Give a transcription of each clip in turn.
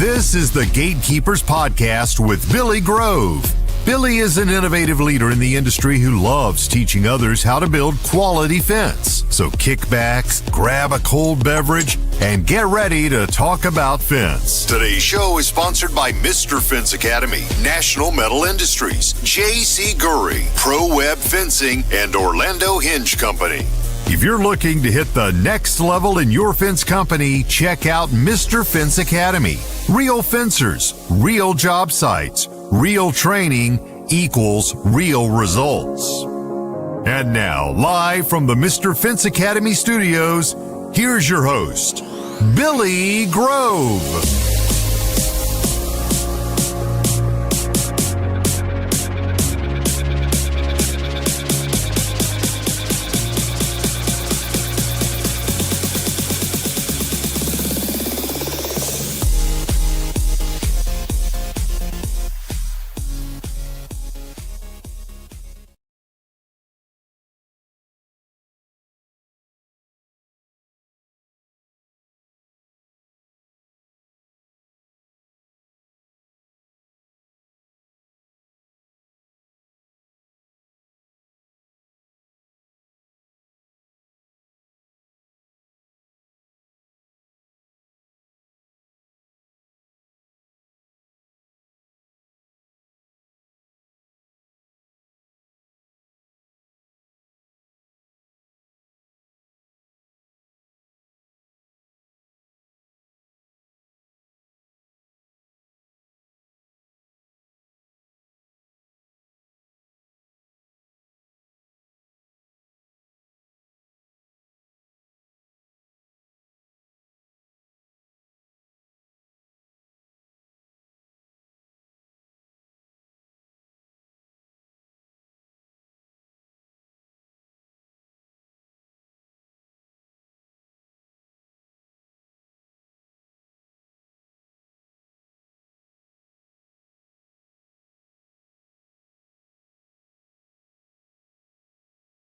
This is the Gatekeepers Podcast with Billy Grove. Billy is an innovative leader in the industry who loves teaching others how to build quality fence. So kick back, grab a cold beverage, and get ready to talk about fence. Today's show is sponsored by Mr. Fence Academy, National Metal Industries, J.C. Gurry, Pro Web Fencing, and Orlando Hinge Company. If you're looking to hit the next level in your fence company, check out Mr. Fence Academy. Real fencers, real job sites, real training equals real results. And now, live from the Mr. Fence Academy studios, here's your host, Billy Grove.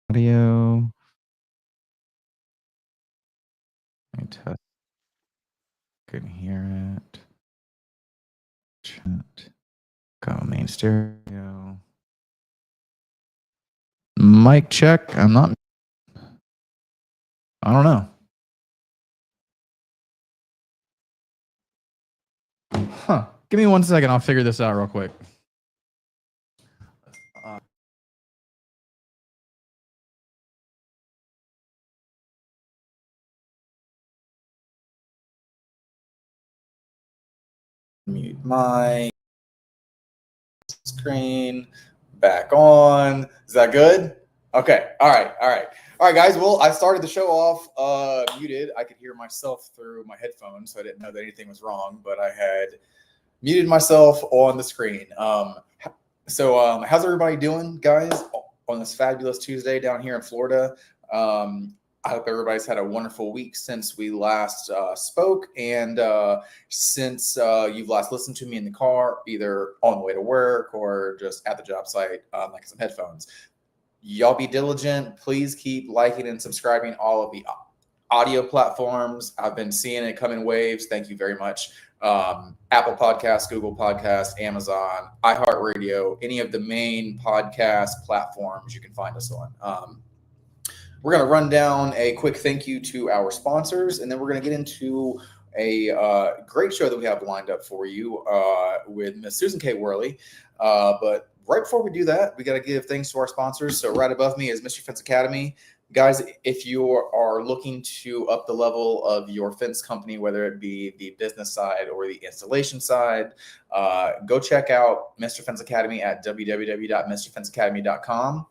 Audio. Let me test. Can hear it. Chat. Go main stereo. Mic check. I don't know. Huh. Give me 1 second. I'll figure this out real quick. Mute my screen. Back on. Is that good? Okay. All right, guys. Well, I started the show off muted. I could hear myself through my headphones, so I didn't know that anything was wrong, but I had muted myself on the screen. So how's everybody doing, guys, on this fabulous Tuesday down here in Florida? I hope everybody's had a wonderful week since we last spoke, and since you've last listened to me in the car, either on the way to work or just at the job site, like some headphones. Y'all be diligent. Please keep liking and subscribing all of the audio platforms. I've been seeing it come in waves. Thank you very much. Apple Podcasts, Google Podcasts, Amazon, iHeartRadio, any of the main podcast platforms you can find us on. We're going to run down a quick thank you to our sponsors, and then we're going to get into a great show that we have lined up for you with Miss Susan K. Worley. But right before we do that, we got to give thanks to our sponsors. So right above me is Mr. Fence Academy. Guys, if you are looking to up the level of your fence company, whether it be the business side or the installation side, go check out Mr. Fence Academy at www.mrfenceacademy.com.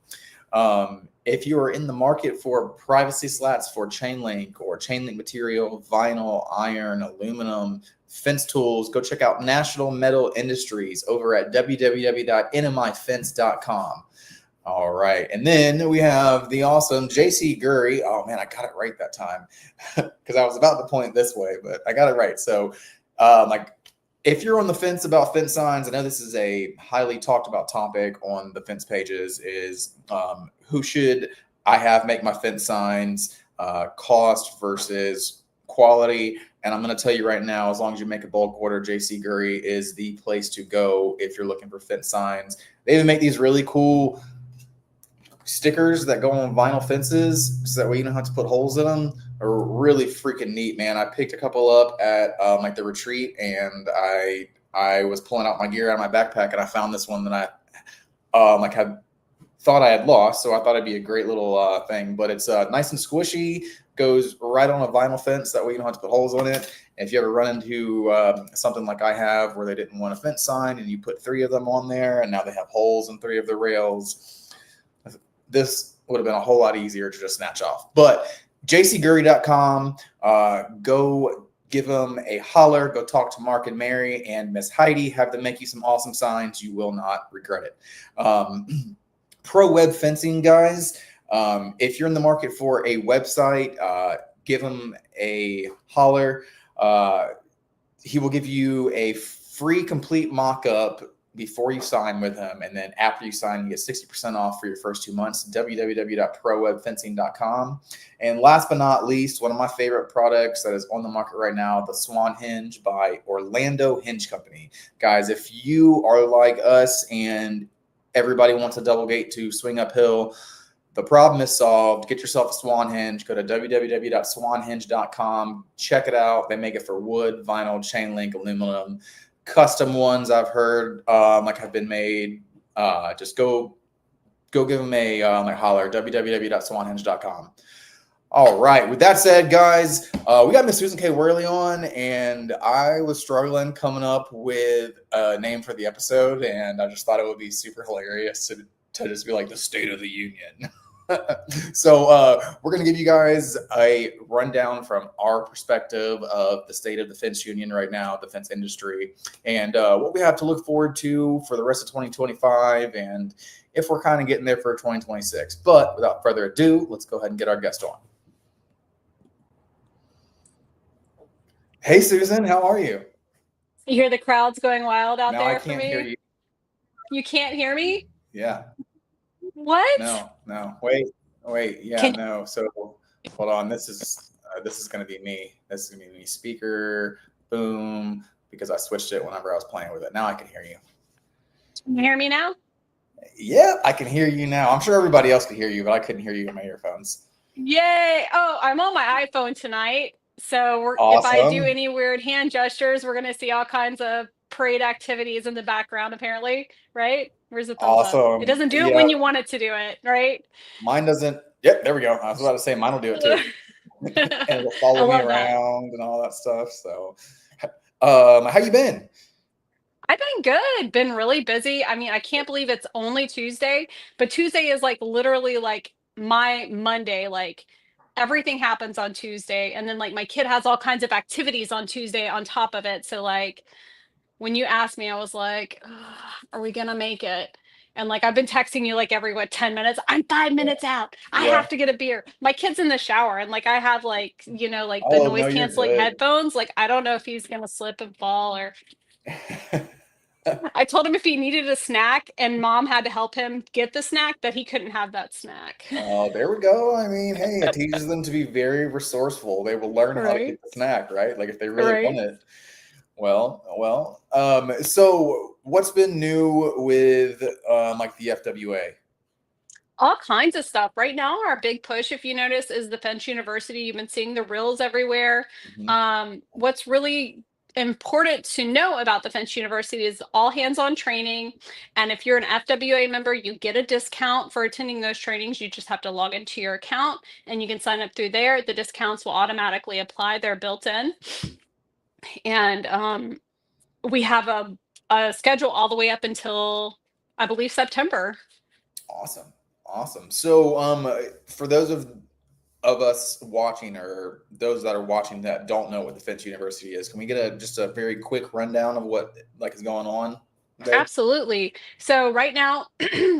If you are in the market for privacy slats for chain link or chain link material, vinyl, iron, aluminum, fence tools, go check out National Metal Industries over at www.nmifence.com. All right. And then we have the awesome J.C. Gurry. Oh, man, I got it right that time because I was about to point this way, but I got it right. So if you're on the fence about fence signs, I know this is a highly talked about topic on the fence pages, is who should I have make my fence signs, cost versus quality. And I'm going to tell you right now, as long as you make a bulk order, JC Gurry is the place to go if you're looking for fence signs. They even make these really cool stickers that go on vinyl fences so that way you don't have to put holes in them. Are really freaking neat, man. I picked a couple up at like the retreat, and I was pulling out my gear out of my backpack, and I found this one that I like had thought I had lost, so I thought it'd be a great little thing. But it's nice and squishy, goes right on a vinyl fence. That way you don't have to put holes on it. And if you ever run into something like I have where they didn't want a fence sign and you put 3 of them on there and now they have holes in 3 of the rails, this would have been a whole lot easier to just snatch off. But jcgurry.com, go give them a holler. Go talk to Mark and Mary and Miss Heidi. Have them make you some awesome signs. You will not regret it. Pro Web Fencing, guys. If you're in the market for a website, give him a holler. He will give you a free complete mock-up before you sign with him. And then after you sign, you get 60% off for your first 2 months. www.prowebfencing.com. And last but not least, one of my favorite products that is on the market right now, the Swan Hinge by Orlando Hinge Company. Guys, if you are like us and everybody wants a double gate to swing uphill, the problem is solved. Get yourself a Swan Hinge. Go to www.swanhinge.com. Check it out. They make it for wood, vinyl, chain link, aluminum. Custom ones I've heard like have been made. Just go give them a holler. www.swanhinge.com. All right. With that said, guys, we got Miss Susan K. Worley on, and I was struggling coming up with a name for the episode, and I just thought it would be super hilarious to just be like the State of the Union. So we're going to give you guys a rundown from our perspective of the state of the fence union right now, the fence industry, and what we have to look forward to for the rest of 2025, and if we're kind of getting there for 2026. But without further ado, let's go ahead and get our guest on. Hey, Susan, how are you? You hear the crowds going wild out No, there I for can't me? hear you. You can't hear me? Yeah. What? No. Wait. Yeah, Can no. So hold on. This is going to be me. This is going to be me. Speaker, boom, because I switched it whenever I was playing with it. Now I can hear you. you hear me now? Yeah, I can hear you now. I'm sure everybody else could hear you, but I couldn't hear you in my earphones. Yay! Oh, I'm on my iPhone tonight. So if I do Awesome. any weird hand gestures, we're going to see all kinds of parade activities in the background, apparently, right? Where's the thumbs up? It Awesome. doesn't do it Yeah, when you want it to do it, right? mine doesn't. Yep, there we go. I was about to say mine will do it too. And it'll I follow me love that. around and all that stuff. So how you been? I've been good, been really busy. I mean, I can't believe it's only Tuesday, but Tuesday is like literally like my Monday. Like everything happens on Tuesday. And then like my kid has all kinds of activities on Tuesday on top of it. So like when you asked me, I was like, "Ugh, are we gonna make it?" And like I've been texting you like every 10 minutes. I'm 5 minutes out. I Yeah. have to get a beer. My kid's in the shower and like I have like, like the Oh no, noise you're canceling good. headphones. Like I don't know if he's gonna slip and fall or I told him if he needed a snack and mom had to help him get the snack, that he couldn't have that snack. Oh, there we go. I mean, hey, it teaches them to be very resourceful. They will learn how to Right? get the snack, right? Like if they really want Right? it. Well. So what's been new with like the FWA? All kinds of stuff. Right now, our big push, if you notice, is the Fence University. You've been seeing the reels everywhere. Mhm. What's really important to know about the Fence University is all hands-on training. And if you're an FWA member, you get a discount for attending those trainings. You just have to log into your account and you can sign up through there. The discounts will automatically apply. They're built in. And we have a schedule all the way up until I believe September. Awesome. So for those of us watching or those that are watching that don't know what the Fence University is, can we get just a very quick rundown of what like is going on there? Absolutely. So right now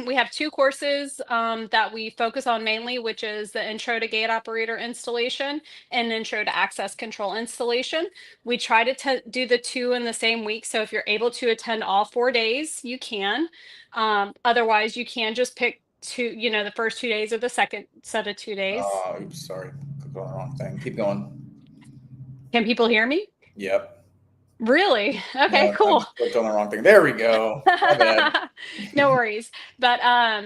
we have 2 courses that we focus on mainly, which is the Intro to Gate Operator Installation and Intro to Access Control Installation. We try to do the 2 in the same week. So if you're able to attend all 4 days, you can. Otherwise, you can just pick the first 2 days or the second set of 2 days. Oops, sorry. Clicked on the wrong thing. Keep going. Can people hear me? Yep. Really? Okay, No, I cool. just clicked on the wrong thing. There we go. My bad. No worries. But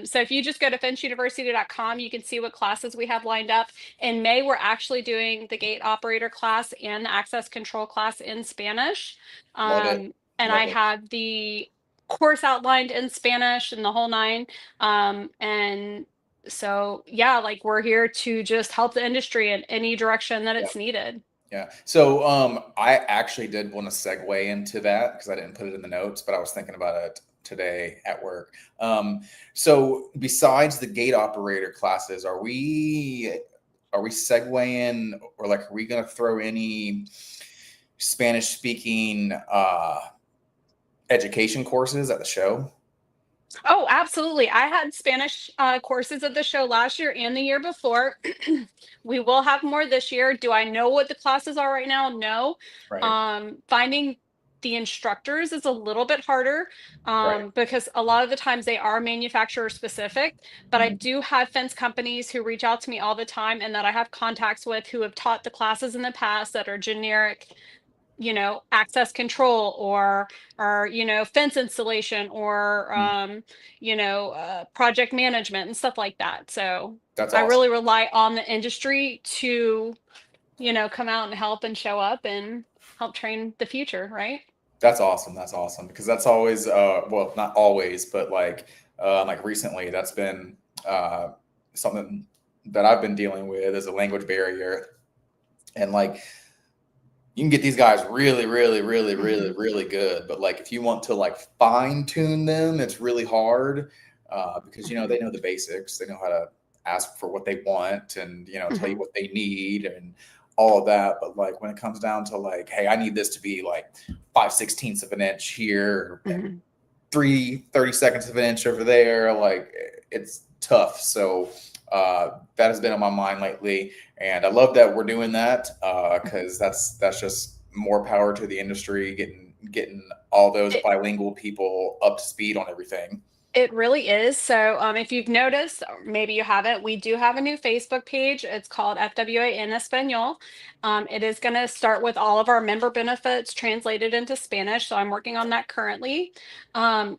so if you just go to finchuniversity.com, you can see what classes we have lined up. In May, we're actually doing the gate operator class and the access control class in Spanish. Love it. And Love I it. have the course outlined in Spanish and the whole nine. And so yeah, like we're here to just help the industry in any direction that it's needed. Yeah. So I actually did want to segue into that because I didn't put it in the notes, but I was thinking about it today at work. So besides the gate operator classes, are we segueing, or like are we going to throw any Spanish speaking education courses at the show? Oh, absolutely. I had Spanish courses at the show last year and the year before. We will have more this year. Do I know what the classes are right now? No. Right. Finding the instructors is a little bit harder Right. because a lot of the times they are manufacturer specific. But I Mhm. do have fence companies who reach out to me all the time and that I have contacts with who have taught the classes in the past that are generic, access control or fence installation or Mhm. project management and stuff like that. So That's I awesome. really rely on the industry to come out and help and show up and help train the future, right? That's awesome. That's awesome because that's always well, not always, but like recently, that's been something that I've been dealing with as a language barrier. And like you can get these guys really, really, really, really, Hmm. really good, but like if you want to like fine tune them, it's really hard because Hmm. they know the basics. They know how to ask for what they want and tell you Hmm. what they need and all of that. But like when it comes down to like, hey, I need this to be like 5/16 of an inch here and Hmm. 3/32 of an inch over there, like it's tough. So that has been on my mind lately, and I love that we're doing that because that's just more power to the industry, getting all those bilingual people up to speed on everything. It really is. So, if you've noticed, or maybe you haven't, we do have a new Facebook page. It's called FWA en Español. It is going to start with all of our member benefits translated into Spanish. So, I'm working on that currently. Um,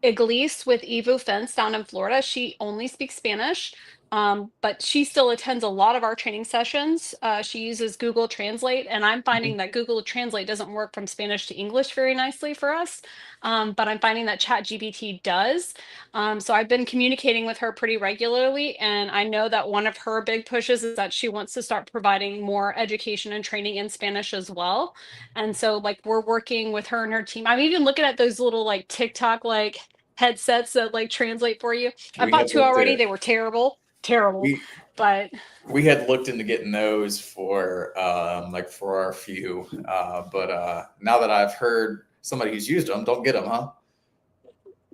Iglesias with Evo Fence down in Florida. She only speaks Spanish, but she still attends a lot of our training sessions. She uses Google Translate, and I'm finding that Google Translate doesn't work from Spanish to English very nicely for us. But I'm finding that ChatGPT does. So I've been communicating with her pretty regularly, and I know that one of her big pushes is that she wants to start providing more education and training in Spanish as well. And so, like, we're working with her and her team. I'm even looking at those little like TikTok like headsets that like translate for you. I We bought had two looked already. at They were terrible, we but we had looked into getting those for like for our few, but now that I've heard somebody who's used them, don't get them, huh?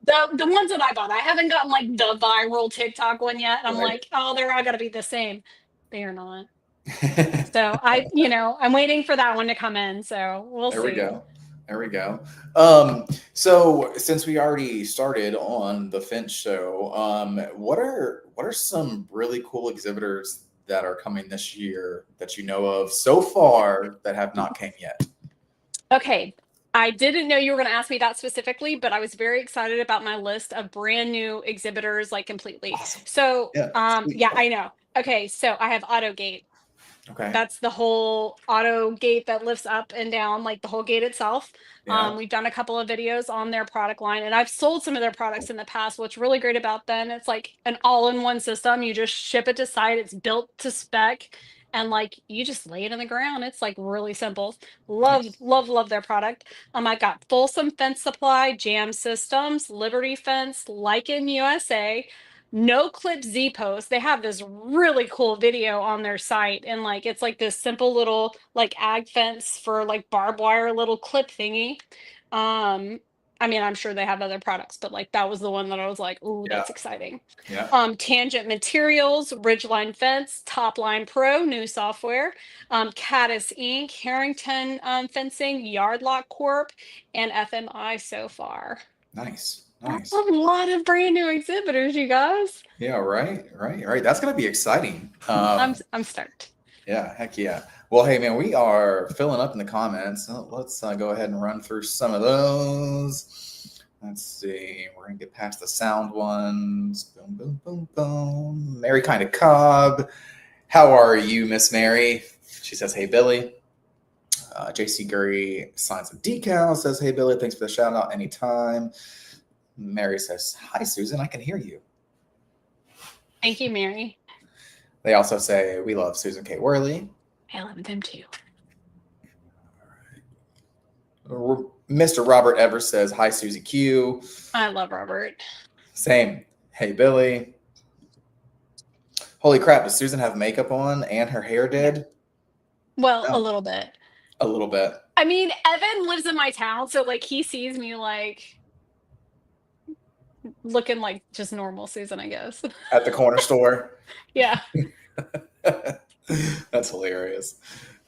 the ones that I bought, I haven't gotten like the viral TikTok one yet. I'm Right. like, oh, they're all got to be the same. They are not. So I'm waiting for that one to come in. So we'll There we see. go. There we go. So since we already started on the Finch show, what are some really cool exhibitors that are coming this year that you know of so far that have not came yet? Okay. I didn't know you were going to ask me that specifically, but I was very excited about my list of brand new exhibitors, like completely. Awesome. So, Yeah. Sweet. yeah, I know. Okay, so I have AutoGate. Okay. That's the whole auto gate that lifts up and down, like the whole gate itself. Yeah. We've done a couple of videos on their product line, and I've sold some of their products in the past. What's really great about them, it's like an all-in-one system. You just ship it to site, it's built to spec, and like you just lay it in the ground. It's like really simple. Love, Nice. love, love their product. I got Folsom Fence Supply, Jam Systems, Liberty Fence, Lycan USA. No Clip Z Post. They have this really cool video on their site, and like it's like this simple little like ag fence for like barbed wire little clip thingy. Um, I mean, I'm sure they have other products, but like that was the one that I was like, ooh, Yeah. that's exciting. Yeah. Tangent Materials, Ridgeline Fence, Topline Pro, new software, Caddis Inc., Harrington Fencing, Yardlock Corp, and FMI so far. Nice. That's Nice. a lot of brand new exhibitors, you guys. Yeah. Right. Right. Right. That's gonna be exciting. I'm stoked. Yeah, heck yeah. Well, hey, man, we are filling up in the comments. Let's go ahead and run through some of those. Let's see. We're going to get past the sound ones. Boom, boom, boom, boom. Mary Kind of Cobb. How are you, Miss Mary? She says, hey, Billy. JC Gurry signs a decal, says, hey, Billy, thanks for the shout out anytime. Mary says, hi, Susan, I can hear you. Thank you, Mary. They also say, we love Susan K. Worley. I love them too. Mr. Robert Evers says, hi, Susie Q. I love Robert. Same. Hey, Billy. Holy crap, does Susan have makeup on and her hair did? Well, No. a little bit. A little bit. I mean, Evan lives in my town, so like he sees me like looking like just normal Susan, I guess. At the corner store. Yeah. That's hilarious.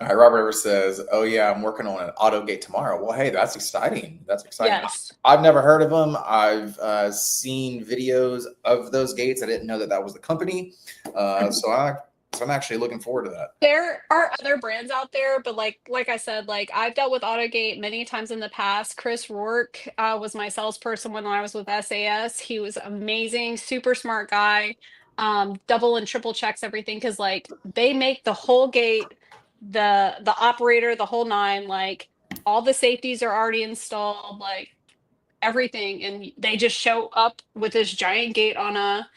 All right, Robert Evers says, oh yeah, I'm working on an auto gate tomorrow. Well, hey, that's exciting. That's exciting. Yes. I've never heard of them. I've seen videos of those gates. I didn't know that was the company. So I'm actually looking forward to that. There are other brands out there, but like I said, like I've dealt with AutoGate many times in the past. Chris Rourke was my salesperson when I was with SAS. He was amazing, super smart guy. Double and triple checks everything because like they make the whole gate, the operator, the whole nine. Like all the safeties are already installed, like everything, and they just show up with this giant gate on a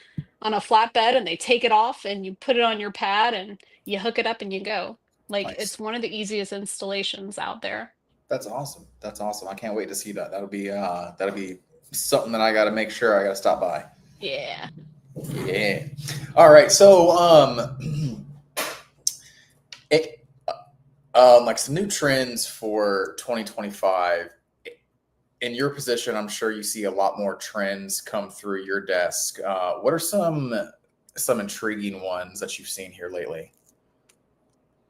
flatbed and they take it off and you put it on your pad and you hook it up and you go. Like Nice. It's one of the easiest installations out there. That's awesome. That's awesome. I can't wait to see that. That'll be something that I got to make sure I got to stop by. Yeah. Yeah. All right. So, like some new trends for 2025. In your position, I'm sure you see a lot more trends come through your desk. What are some intriguing ones that you've seen here lately?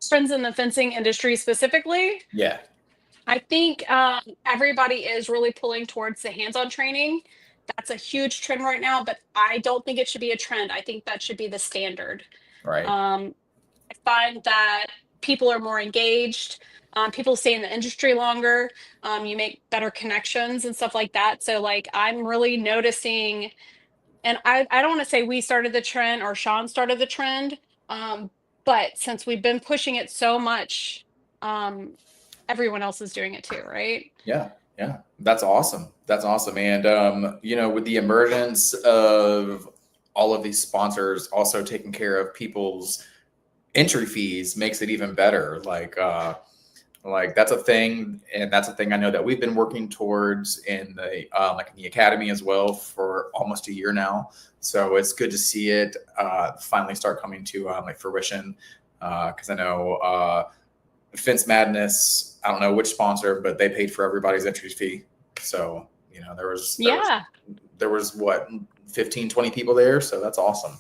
Trends in the fencing industry specifically? Yeah. I think everybody is really pulling towards the hands-on training. That's a huge trend right now, but I don't think it should be a trend. I think that should be the standard. Right. I find that people are more engaged. People stay in the industry longer. You make better connections and stuff like that. So like I'm really noticing, and I don't want to say we started the trend or Sean started the trend, but since we've been pushing it so much, everyone else is doing it too, right? Yeah. Yeah. That's awesome. That's awesome. And, with the emergence of all of these sponsors also taking care of people's entry fees makes it even better. Like that's a thing. And that's a thing I know that we've been working towards in the, in the academy as well for almost a year now. So it's good to see it, finally start coming to, fruition. Cause I know, Fence Madness, I don't know which sponsor, but they paid for everybody's entry fee. So, there was what, 15, 20 people there. So that's awesome.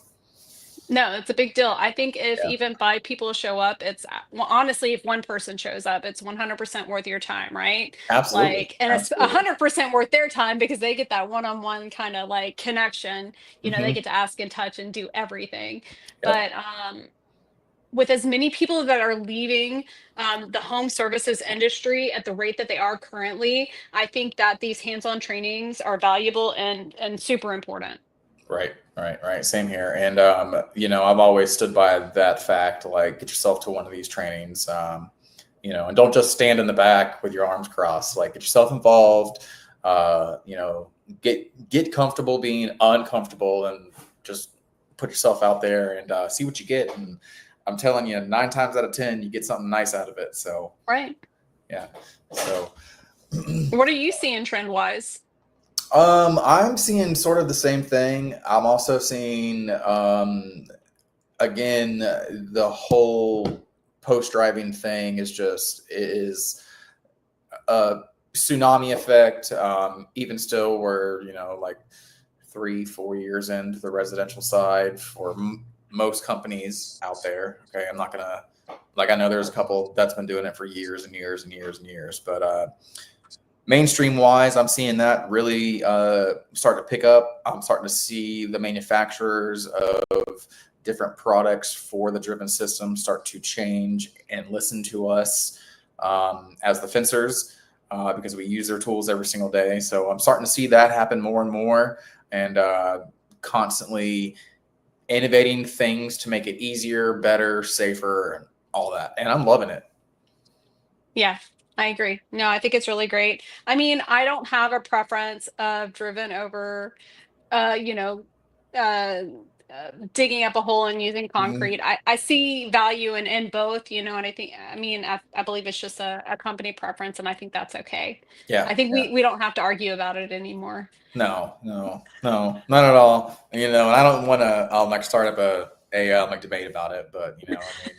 No, it's a big deal. I think if even 5 people show up, it's honestly, if one person shows up, it's 100% worth your time, right? Absolutely. Like, and it's 100% worth their time because they get that one-on-one kind of like connection. They get to ask and touch and do everything. But with as many people that are leaving the home services industry at the rate that they are currently, I think that these hands-on trainings are valuable and super important. Right. Same here. And, I've always stood by that fact, like get yourself to one of these trainings, and don't just stand in the back with your arms crossed, like get yourself involved, get comfortable being uncomfortable and just put yourself out there and see what you get. And I'm telling you, 9 times out of 10, you get something nice out of it. So, right. Yeah. So what are you seeing trend wise? I'm seeing sort of the same thing. I'm also seeing, again, the whole post-driving thing is a tsunami effect. Even still, we're, like 3-4 years into the residential side for most companies out there. Okay. I'm not gonna, I know there's a couple that's been doing it for years and years and years and years, but, mainstream wise, I'm seeing that really start to pick up. I'm starting to see the manufacturers of different products for the driven system start to change and listen to us as the fencers, because we use their tools every single day. So I'm starting to see that happen more and more, and constantly innovating things to make it easier, better, safer, and all that. And I'm loving it. Yeah, I agree. No, I think it's really great. I mean, I don't have a preference of driven over, you know, uh, digging up a hole and using Mhm. concrete. I see value in both, and I mean, I believe it's just a company preference, and I think that's okay. Yeah, I think yeah. we don't have to argue about it anymore. No, no, no, not at all. And I don't want to like start up a like debate about it, but I mean,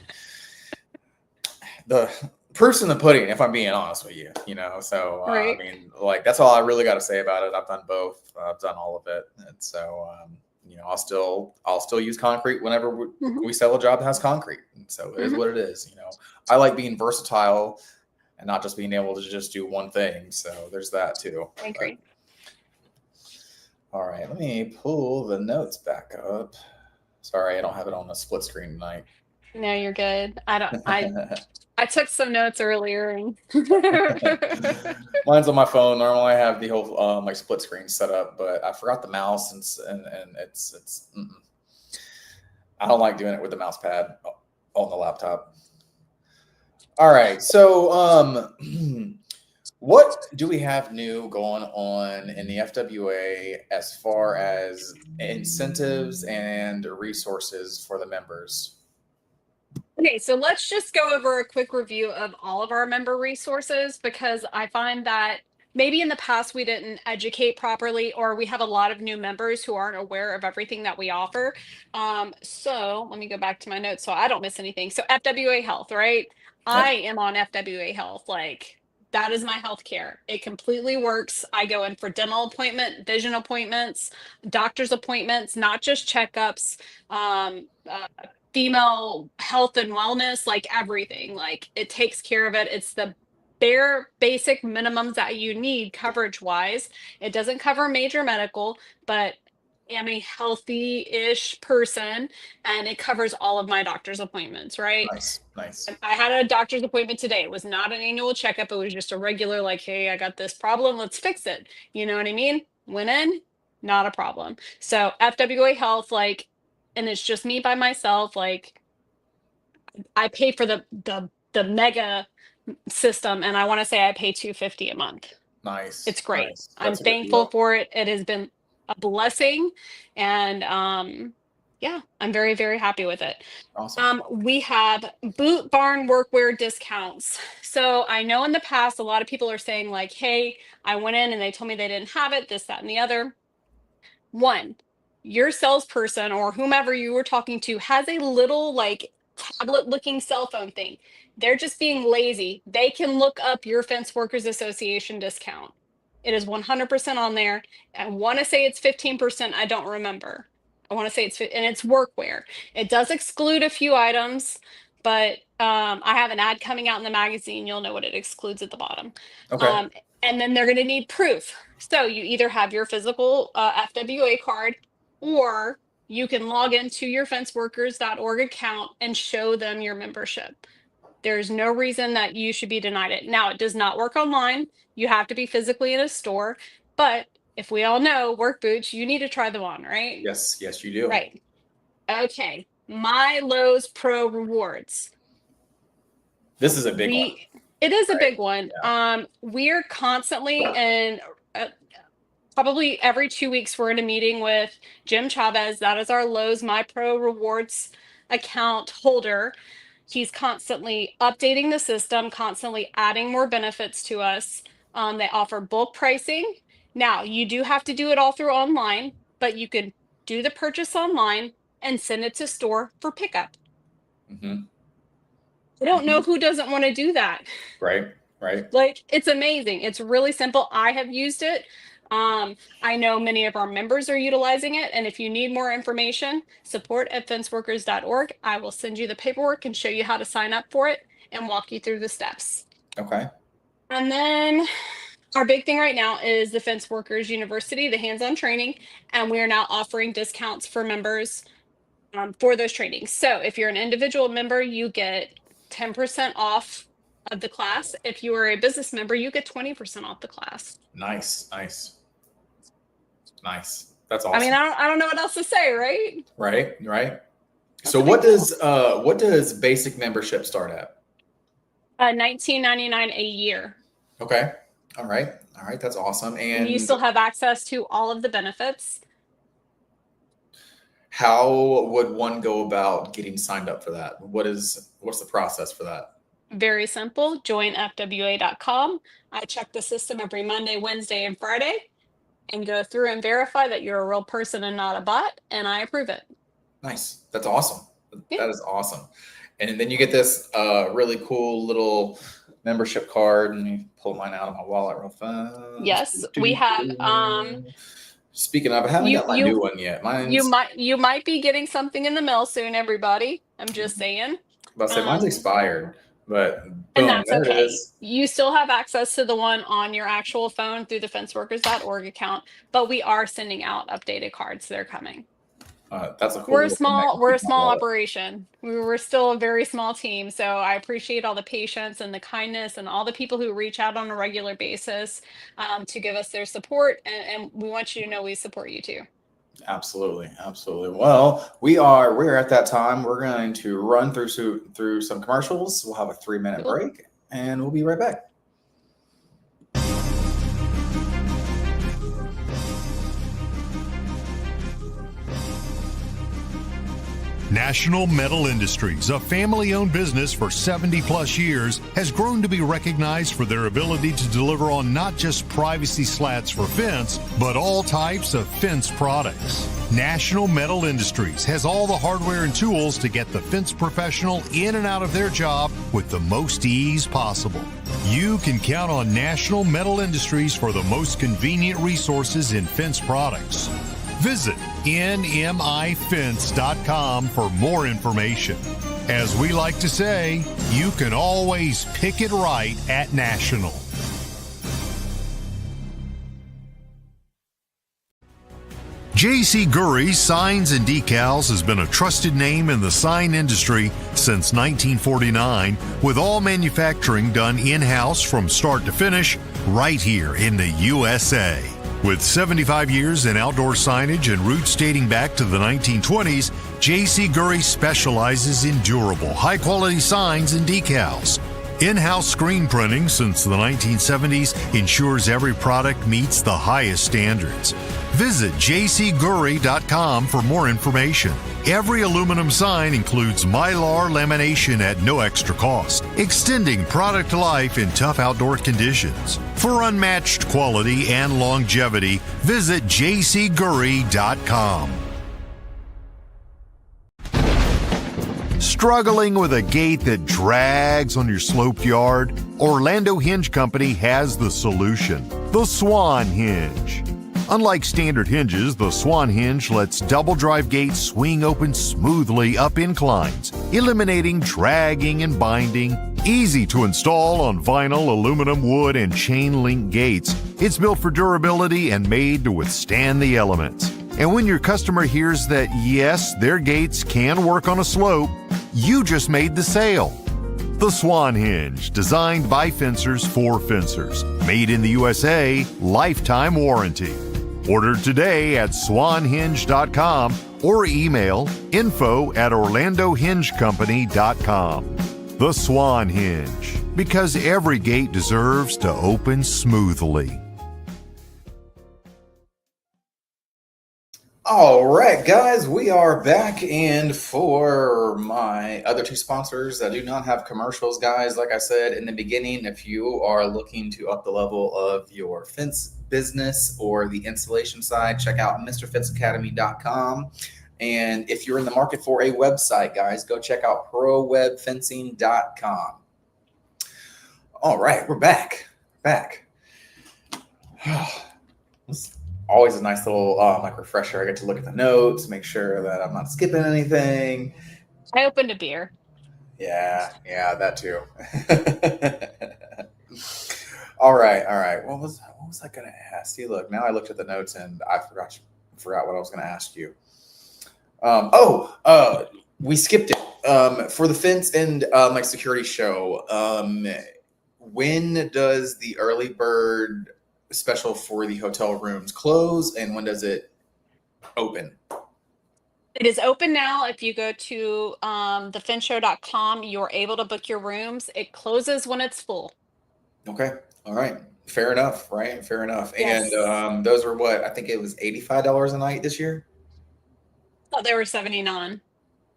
the proof's in the pudding, if I'm being honest with you. So I Right. mean, like that's all I really got to say about it. I've done both. I've done all of it, and so I'll still use concrete whenever Hmm. we sell a job that has concrete. And so it is Hmm. what it is. I like being versatile and not just being able to just do one thing. So there's that too. I But agree. all right, let me pull the notes back up. Sorry, I don't have it on the split screen tonight. No, you're good. I don't. I took some notes earlier, and Mine's on my phone. Normally, I have the whole like split screen set up, but I forgot the mouse, and it's. I don't like doing it with the mouse pad on the laptop. All right, so what do we have new going on in the FWA as far as incentives and resources for the members? Okay, so let's just go over a quick review of all of our member resources, because I find that maybe in the past we didn't educate properly, or we have a lot of new members who aren't aware of everything that we offer. So let me go back to my notes so I don't miss anything. So FWA Health, right? Yep. I am on FWA Health. Like, that is my health care. It completely works. I go in for dental appointment, vision appointments, doctor's appointments, not just checkups. Female health and wellness, like everything. Like, it takes care of it. It's the bare basic minimums that you need coverage wise. It doesn't cover major medical, but I'm a healthy-ish person, and it covers all of my doctor's appointments, right? Nice, nice. I had a doctor's appointment today. It was not an annual checkup. It was just a regular, like, hey, I got this problem, let's fix it. You know what I mean? Went in, not a problem. So FWA Health, like, and it's just me by myself. Like, I pay for the mega system, and I want to say I pay 250 a month. Nice, It's great. nice. I'm That's a good thankful deal. for it. It has been a blessing, and yeah, I'm very, very happy with it. Awesome. We have Boot Barn workwear discounts. So I know in the past a lot of people are saying, like, hey, I went in and they told me they didn't have it, this, that, and the other. One, your salesperson or whomever you were talking to has a little, like, tablet looking cell phone thing. They're just being lazy. They can look up your Fence Workers Association discount. It is 100% on there. I want to say it's 15%. I don't remember. I want to say and it's workwear. It does exclude a few items, but I have an ad coming out in the magazine. You'll know what it excludes at the bottom. Okay. Um, and then they're going to need proof. So you either have your physical FWA card, or you can log into your fenceworkers.org account and show them your membership. There's no reason that you should be denied it. Now, it does not work online. You have to be physically in a store. But if we all know work boots, you need to try them on, right? Yes, yes, you do. Right. Okay. My Lowe's Pro Rewards. This is a big one, It is a right? big one. Yeah. We're constantly, and probably every 2 weeks, we're in a meeting with Jim Chavez. That is our Lowe's My Pro Rewards account holder. He's constantly updating the system, constantly adding more benefits to us. They offer bulk pricing. Now, you do have to do it all through online, but you could do the purchase online and send it to store for pickup. Hmm. I don't know Hmm. who doesn't want to do that. Right, right. Like, it's amazing. It's really simple. I have used it. I know many of our members are utilizing it. And if you need more information, support@fenceworkers.org. I will send you the paperwork and show you how to sign up for it and walk you through the steps. Okay. And then our big thing right now is the Fence Workers University, the hands-on training. And we are now offering discounts for members for those trainings. So if you're an individual member, you get 10% off of the class. If you are a business member, you get 20% off the class. Nice. That's awesome. I mean, I don't know what else to say, right? Right. So what does basic membership start at? $19.99 a year. Okay. All right. That's awesome. And you still have access to all of the benefits. How would one go about getting signed up for that? What's the process for that? Very simple. Join FWA.com. I check the system every Monday, Wednesday, and Friday and go through and verify that you're a real person and not a bot, and I approve it. Nice. That's awesome. Yeah. That is awesome. And then you get this really cool little membership card, and you pull mine out of my wallet real fast. Yes, we have. Speaking of, I haven't got my new one yet. You might be getting something in the mail soon, everybody. I'm just saying. Mine's expired, but boom, and that's there okay. it is. You still have access to the one on your actual phone through the fenceworkers.org account, but we are sending out updated cards. They're coming. That's a cool. We're a small operation. We're still a very small team. So I appreciate all the patience and the kindness and all the people who reach out on a regular basis to give us their support. And we want you to know we support you too. Absolutely. Well, we're at that time. We're going to run through some commercials. We'll have a 3-minute break, and we'll be right back. National Metal Industries, a family-owned business for 70-plus years, has grown to be recognized for their ability to deliver on not just privacy slats for fence, but all types of fence products. National Metal Industries has all the hardware and tools to get the fence professional in and out of their job with the most ease possible. You can count on National Metal Industries for the most convenient resources in fence products. Visit nmifence.com for more information. As we like to say, you can always pick it right at National. J.C. Gurry Signs and Decals has been a trusted name in the sign industry since 1949, with all manufacturing done in-house from start to finish right here in the USA. With 75 years in outdoor signage and roots dating back to the 1920s, J.C. Gurry specializes in durable, high-quality signs and decals. In-house screen printing since the 1970s ensures every product meets the highest standards. Visit jcgurry.com for more information. Every aluminum sign includes Mylar lamination at no extra cost, extending product life in tough outdoor conditions. For unmatched quality and longevity, visit jcgurry.com. Struggling with a gate that drags on your sloped yard? Orlando Hinge Company has the solution, the Swan Hinge. Unlike standard hinges, the Swan Hinge lets double drive gates swing open smoothly up inclines, eliminating dragging and binding. Easy to install on vinyl, aluminum, wood, and chain link gates. It's built for durability and made to withstand the elements. And when your customer hears that, yes, their gates can work on a slope, you just made the sale. The Swan Hinge, designed by fencers for fencers. Made in the USA, lifetime warranty. Order today at swanhinge.com or email info@orlandohingecompany.com. The Swan Hinge, because every gate deserves to open smoothly. All right, guys, we are back. And for my other two sponsors that do not have commercials, guys, like I said in the beginning, if you are looking to up the level of your fence business or the installation side, check out mrfenceacademy.com. And if you're in the market for a website, guys, go check out prowebfencing.com. All right, we're back. It's always a nice little refresher. I get to look at the notes, make sure that I'm not skipping anything. I opened a beer. Yeah, that too. All right. What was I gonna ask you? Look, now I looked at the notes and I forgot what I was gonna ask you. We skipped it. For the fence and like security show. When does the early bird special for the hotel rooms close, and when does it open? It is open now. If you go to thefinshow.com, you're able to book your rooms. It closes when it's full. Okay. All right. Fair enough. Right. Fair enough. Yes. And those were what? I think it was $85 a night this year. Oh, they were 79.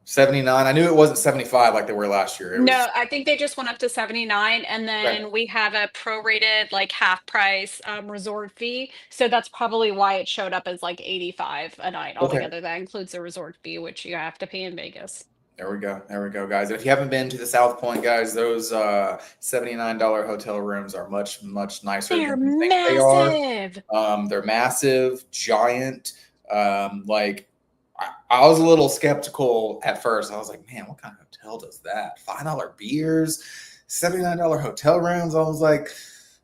79. I knew it wasn't 75 like they were last year. It was, No, I think they just went up to 79, and then we have a prorated like half price resort fee. So that's probably why it showed up as like 85 a night okay. altogether. That includes the resort fee, which you have to pay in Vegas. There we go. There we go, guys. And if you haven't been to the South Point, guys, those $79 hotel rooms are much, much nicer They're than you think they massive. are. They're massive, giant. Like I was a little skeptical at first. I was like, man, what kind of hotel does that? $5 beers, $79 hotel rooms. I was like,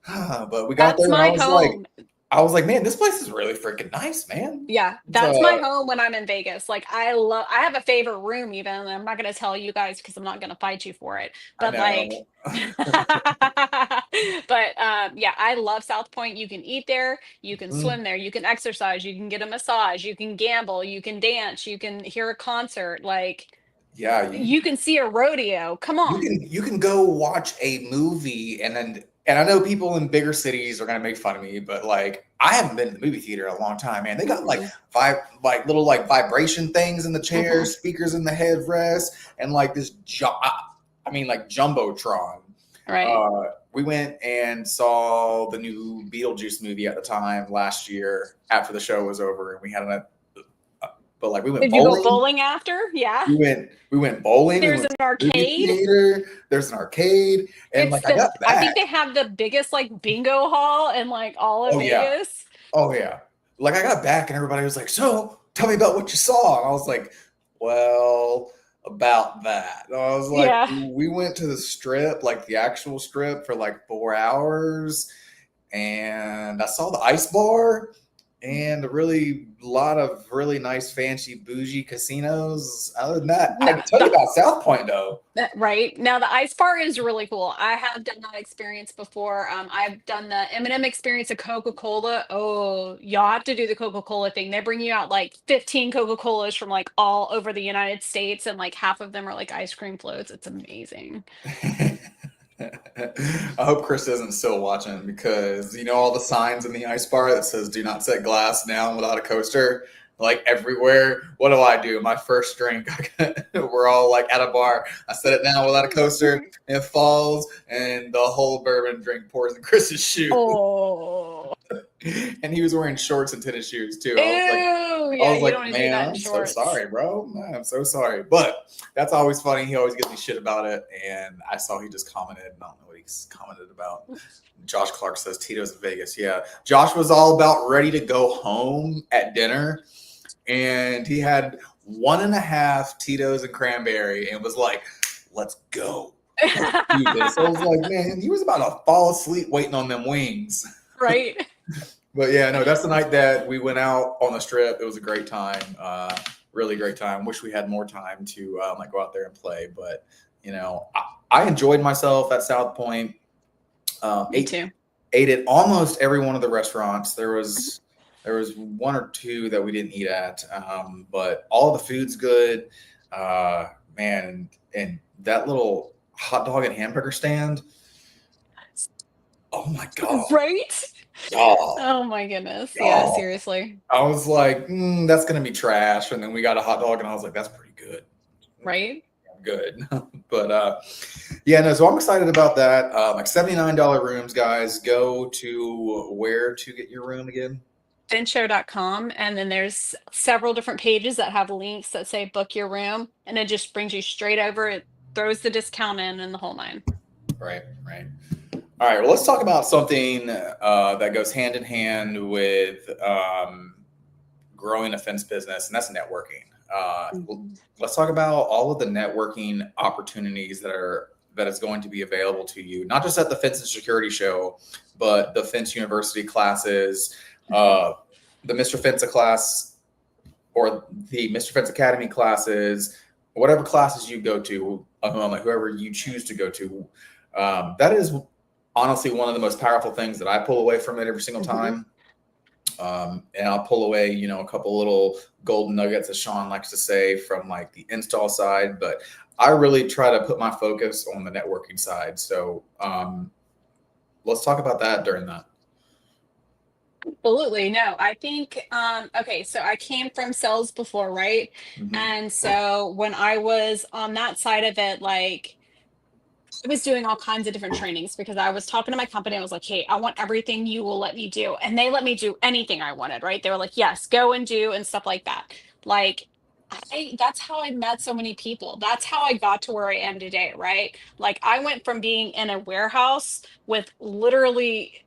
but we got That's there. And my home. I was like, man, this place is really freaking nice, man. Yeah, that's my home when I'm in Vegas. Like I have a favorite room even, and I'm not going to tell you guys because I'm not going to fight you for it. But like, yeah, I love South Point. You can eat there, you can swim there, you can exercise, you can get a massage, you can gamble, you can dance, you can hear a concert. Like, yeah, you can see a rodeo. Come on. You can go watch a movie and I know people in bigger cities are gonna make fun of me, but like I haven't been to the movie theater in a long time, man. They got like little like vibration things in the chairs, speakers in the headrest, and like this like Jumbotron. Right. We went and saw the new Beetlejuice movie at the time last year after the show was over, and we had but like we went Did bowling. You go bowling after? Yeah. We went bowling. There's an arcade. There's an arcade. And like I got back. I think they have the biggest like bingo hall in like all of Vegas. Oh yeah. Like I got back and everybody was like, so tell me about what you saw. And I was like, well, about that. And I was like, we went to the strip, like the actual strip for like 4 hours. And I saw the ice bar. And a lot of really nice, fancy, bougie casinos. Other than that, I can tell you about South Point, though. Right. Now, the ice bar is really cool. I have done that experience before. I've done the M&M experience of Coca-Cola. Oh, y'all have to do the Coca-Cola thing. They bring you out like 15 Coca-Colas from like all over the United States, and like half of them are like ice cream floats. It's amazing. I hope Chris isn't still watching because you know all the signs in the ice bar that says do not set glass down without a coaster, like everywhere. What do? My first drink, we're all like at a bar. I set it down without a coaster, it falls, and the whole bourbon drink pours in Chris's shoe. Oh. And he was wearing shorts and tennis shoes too. Ew, I was like, man, I'm so sorry, bro. Man, I'm so sorry. But that's always funny. He always gives me shit about it. And I saw he just commented. I don't know what he's commented about. Josh Clark says Tito's in Vegas. Yeah. Josh was all about ready to go home at dinner. And he had 1.5 Tito's and cranberry and was like, let's go. So I was like, man, he was about to fall asleep waiting on them wings. Right. But yeah, no, that's the night that we went out on the strip. It was a great time, really great time. Wish we had more time to like go out there and play. But you know, I enjoyed myself at South Point. Me too. Ate at almost every one of the restaurants. There was 1 or 2 that we didn't eat at, but all the food's good. Man, and that little hot dog and hamburger stand. Oh my god! Right? Oh my goodness! Yeah, seriously. I was like, that's gonna be trash, and then we got a hot dog, and I was like, that's pretty good. Right? Good, but yeah, no. So I'm excited about that. Like $79 rooms, guys. Go to where to get your room again? Finshow.com, and then there's several different pages that have links that say book your room, and it just brings you straight over. It throws the discount in and the whole nine. Right. All right, well, let's talk about something that goes hand in hand with growing a fence business, and that's networking. Let's talk about all of the networking opportunities that is going to be available to you, not just at the Fence and Security Show, but the Fence University classes, the Mr. Fence class or the Mr. Defense Academy classes, whatever classes you go to, like whoever you choose to go to, that is honestly one of the most powerful things that I pull away from it every single time. And I'll pull away, you know, a couple little golden nuggets, as Sean likes to say, from like the install side. But I really try to put my focus on the networking side. So let's talk about that during that. Absolutely. No, I think, okay, so I came from sales before, right? And so when I was on that side of it, like, I was doing all kinds of different trainings because I was talking to my company. I was like, hey, I want everything you will let me do. And they let me do anything I wanted, right? They were like, yes, go and do and stuff like that. Like, that's how I met so many people. That's how I got to where I am today, right? Like, I went from being in a warehouse with literally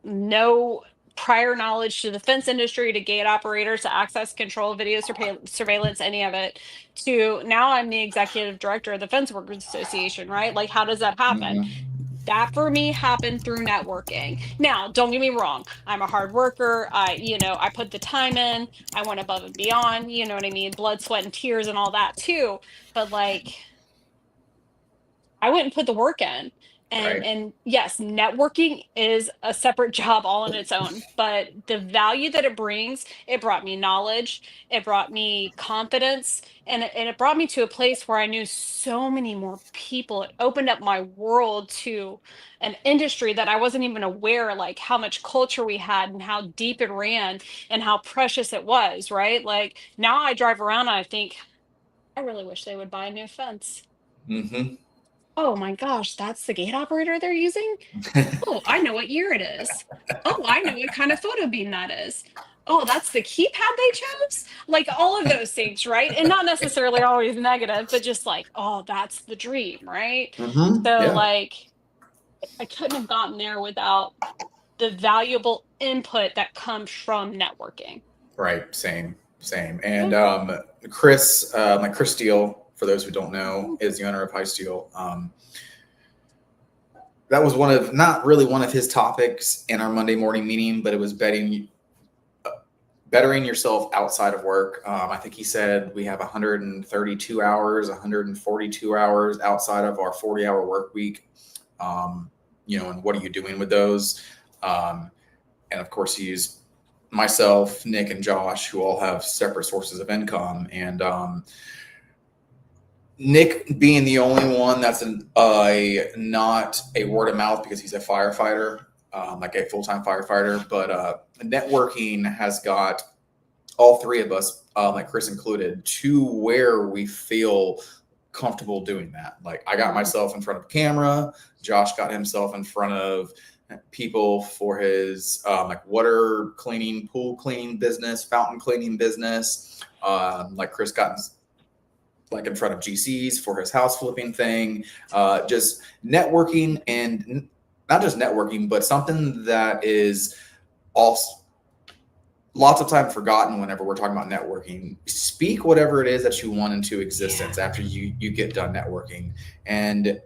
no prior knowledge to the defense industry, to gate operators, to access control, video surveillance, any of it, to now I'm the executive director of the Defense Workers Association, right? Like, how does that happen? That for me happened through networking. Now, don't get me wrong. I'm a hard worker. I put the time in. I went above and beyond, you know what I mean? Blood, sweat, and tears and all that too. But like, I went and put the work in. And Right. and yes, networking is a separate job all on its own, but the value that it brings, it brought me knowledge, it brought me confidence, and it brought me to a place where I knew so many more people. It opened up my world to an industry that I wasn't even aware, like how much culture we had and how deep it ran and how precious it was, right? Like now I drive around and I think, I really wish they would buy a new fence. Oh my gosh, that's the gate operator they're using? Oh, I know what year it is. Oh, I know what kind of photo beam that is. Oh, that's the keypad they chose? Like all of those things, right? And not necessarily always negative, but just like, oh, that's the dream, right? So Yeah. like I couldn't have gotten there without the valuable input that comes from networking. Right. Same. And Chris, like Chris Steele, for those who don't know, is the owner of High Steel. That was not really one of his topics in our Monday morning meeting, but it was bettering yourself outside of work. I think he said we have 132 hours, 142 hours outside of our 40-hour work week. And what are you doing with those? And of course, he used myself, Nick, and Josh, who all have separate sources of income. And Nick being the only one that's not a word of mouth because he's a firefighter, like a full-time firefighter. But networking has got all three of us, like Chris included, to where we feel comfortable doing that. Like I got myself in front of camera. Josh got himself in front of people for his like water cleaning, pool cleaning business, fountain cleaning business. Like Chris got like in front of GCs for his house flipping thing. Just networking, and not just networking, but something that is also lots of time forgotten whenever we're talking about networking. Speak whatever it is that you want into existence after you get done networking. And,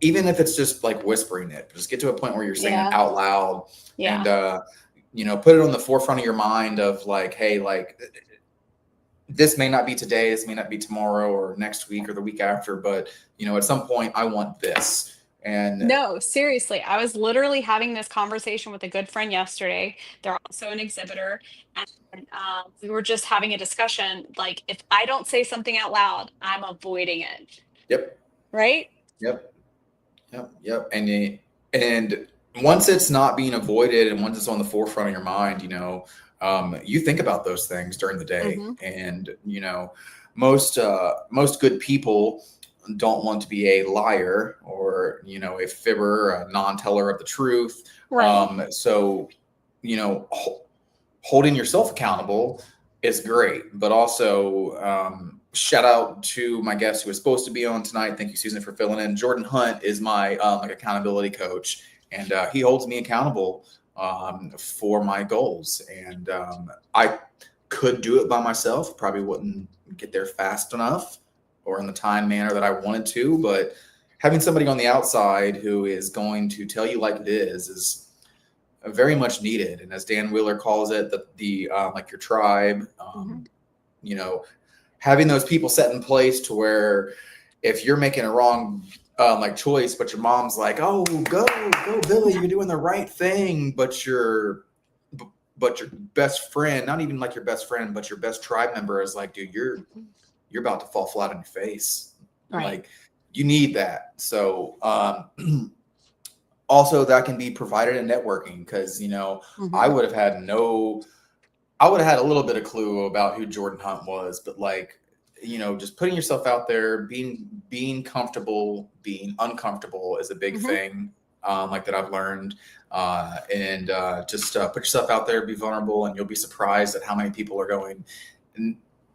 even if it's just like whispering it, just get to a point where you're saying it out loud and, put it on the forefront of your mind of like, hey, like this may not be today, this may not be tomorrow or next week or the week after, but at some point I want this. And no, seriously, I was literally having this conversation with a good friend yesterday. They're also an exhibitor. And we were just having a discussion. Like, if I don't say something out loud, I'm avoiding it. Yep. Right? Yep. And once it's not being avoided and once it's on the forefront of your mind, you think about those things during the day. And, most good people don't want to be a liar or, a fibber, a non-teller of the truth. Right. So, holding yourself accountable is great, but also shout out to my guest who was supposed to be on tonight. Thank you, Susan, for filling in. Jordan Hunt is my like accountability coach, and he holds me accountable for my goals. And I could do it by myself, probably wouldn't get there fast enough or in the time manner that I wanted to, but having somebody on the outside who is going to tell you like it is very much needed. And as Dan Wheeler calls it, the like your tribe, you know, having those people set in place to where if you're making a wrong like choice, but your mom's like, oh, go Billy, you're doing the right thing, but your best friend, not even like your best friend, but your best tribe member is like, dude, you're about to fall flat on your face. Right. Like, you need that. So also that can be provided in networking, because, you know, I would have had a little bit of clue about who Jordan Hunt was, but like, you know, just putting yourself out there, being comfortable, being uncomfortable is a big thing, like that I've learned. And just put yourself out there, be vulnerable, and you'll be surprised at how many people are going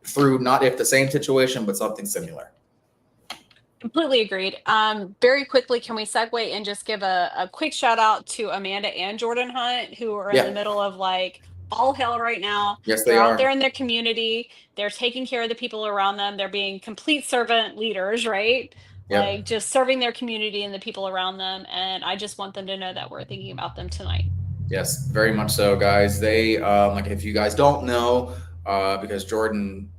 through, not if the same situation, but something similar. Completely agreed. Very quickly, can we segue and just give a quick shout out to Amanda and Jordan Hunt, who are in the middle of like all hell right now. Yes, They're they out are. there in their community. They're taking care of the people around them. They're being complete servant leaders, right? Yep. Like just serving their community and the people around them. And I just want them to know that we're thinking about them tonight. Yes, very much so, guys. They like, if you guys don't know, because Jordan,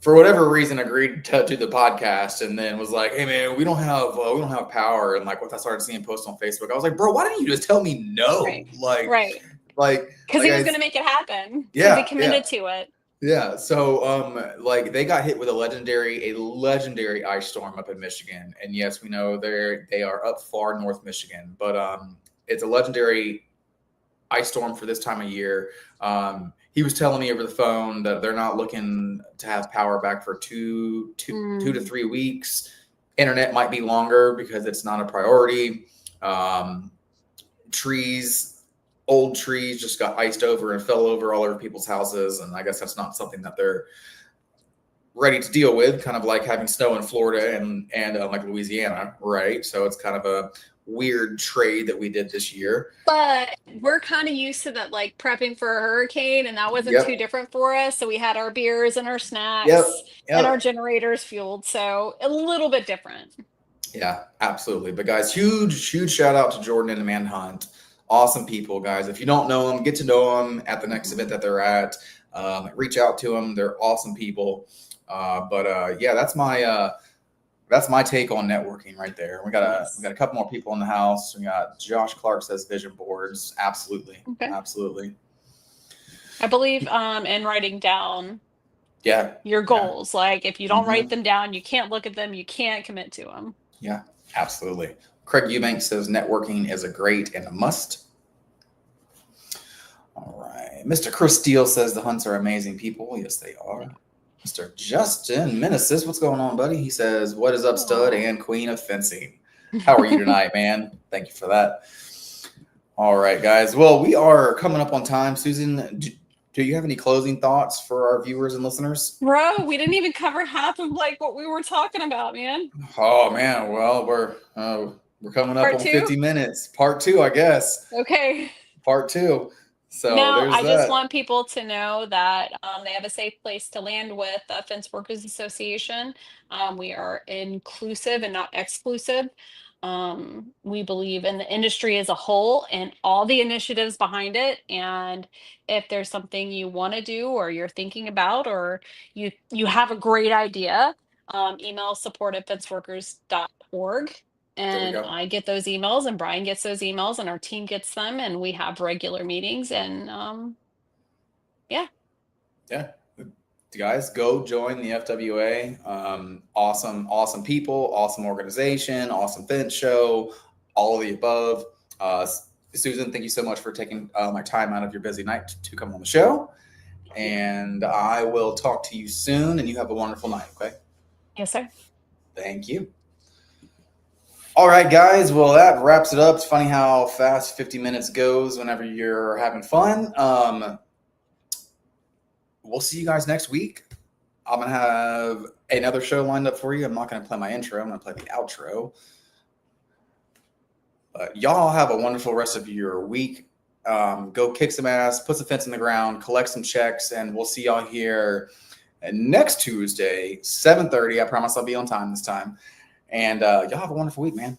for whatever reason, agreed to do the podcast, and then was like, "Hey, man, we don't have power." And like, once I started seeing posts on Facebook, I was like, "Bro, why didn't you just tell me no?" Right. Like, Because he was going to make it happen. Yeah, he committed to it. Yeah. So, like, they got hit with a legendary ice storm up in Michigan, and yes, we know they are up far north Michigan, but it's a legendary ice storm for this time of year. He was telling me over the phone that they're not looking to have power back for 2 to 3 weeks. Internet might be longer because it's not a priority. Old trees just got iced over and fell over all over people's houses. And I guess that's not something that they're ready to deal with, kind of like having snow in Florida and like Louisiana, right? So it's kind of a weird trade that we did this year. But we're kind of used to that, like prepping for a hurricane, and that wasn't too different for us. So we had our beers and our snacks and our generators fueled. So a little bit different. Yeah, absolutely. But guys, huge shout out to Jordan and Amanda Hunt. Awesome people, guys. If you don't know them, get to know them at the next event that they're at. Reach out to them. They're awesome people. Yeah, that's my take on networking right there. We got a couple more people in the house. We got Josh Clark says vision boards. Absolutely. Okay. Absolutely. I believe in writing down your goals. Like if you don't write them down, you can't look at them, you can't commit to them. Yeah, absolutely. Craig Eubank says networking is a great and a must. All right. Mr. Chris Steele says the Hunts are amazing people. Yes, they are. Mr. Justin Meneses, what's going on, buddy? He says, what is up, stud and queen of fencing? How are you tonight, man? Thank you for that. All right, guys. Well, we are coming up on time. Susan, do you have any closing thoughts for our viewers and listeners? Bro, we didn't even cover half of like what we were talking about, man. Oh, man. Well, we're coming up on 50 minutes. Part 2, I guess. Okay. Part 2. So no, I just want people to know that they have a safe place to land with the Fence Workers Association. We are inclusive and not exclusive. We believe in the industry as a whole and all the initiatives behind it. And if there's something you want to do or you're thinking about or you have a great idea, email support@fenceworkers.org. And I get those emails and Brian gets those emails and our team gets them and we have regular meetings and yeah. Guys, go join the FWA. Awesome people, awesome organization, awesome fence show, all of the above. Susan, thank you so much for taking my time out of your busy night to come on the show. And I will talk to you soon and you have a wonderful night, okay? Yes, sir. Thank you. All right, guys. Well, that wraps it up. It's funny how fast 50 minutes goes whenever you're having fun. We'll see you guys next week. I'm going to have another show lined up for you. I'm not going to play my intro. I'm going to play the outro. But y'all have a wonderful rest of your week. Go kick some ass, put some fence in the ground, collect some checks, and we'll see y'all here next Tuesday, 7:30. I promise I'll be on time this time. And y'all have a wonderful week, man.